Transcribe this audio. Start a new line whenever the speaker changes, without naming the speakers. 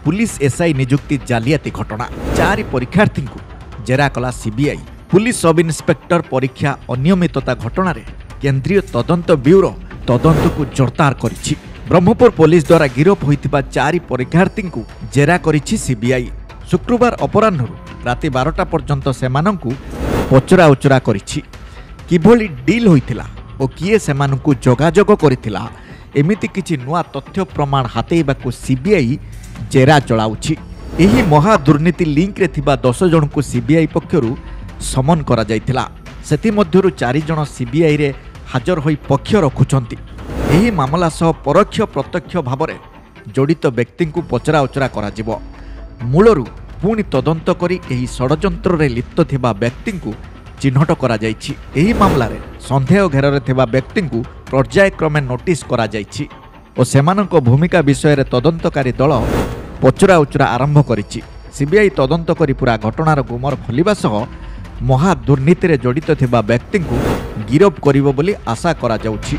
Police SI नियुक्ति जालियाती घटना 4 परीक्षार्थी को जेरा कला सीबीआई। पुलिस सब इन्स्पेक्टर परीक्षा अनियमितता घटना केंद्रीय तदंत ब्यूरो तदंत को जोरदार करिछि। ब्रह्मपुर पुलिस द्वारा गिरफ होइतिबा 4 परीक्षार्थी को जेरा करिछि सीबीआई। शुक्रवार अपराह्न राति 12टा पर्यंत सेमानंकु पचरा उचरा करिछि। किभली डील होइतिला ओ किए सेमानंकु जोगाजोग करितिला एमिति किछि नुआ तथ्य प्रमाण हातेइबाकु सीबीआई जेरा चलाउछि। एही महा दुर्नीति लिंक रे थिबा 10 जन को सीबीआई पक्षरु समन करा जायतिला। सेति मध्यरु 4 जन सीबीआई रे हाजर होई पक्ष रखुछंती। एही मामला सह परोक्ष प्रत्यक्ष भाबरे जड़ित व्यक्ति को पचरा उचरा करा जिवो। मूलरू पुणी तदंत करी एही षडयंत्र रे लिप्त थिबा व्यक्ति को चिन्हट करा जायछि। एही मामला रे संदेह घेर थिबा व्यक्ति को पर्यायक्रमे नोटिस करा जायछि और सेमानक भूमिका विषय रे तदंतकारी दल पचरा उचरा आरंभ करिछि। सीबीआई तदंत करी पूरा घटनार गुमर खोलिबा सह महा दुर्नीति रे जड़ित थिबा व्यक्ति को गिरफ करिवो बोली आशा करा जाउछि।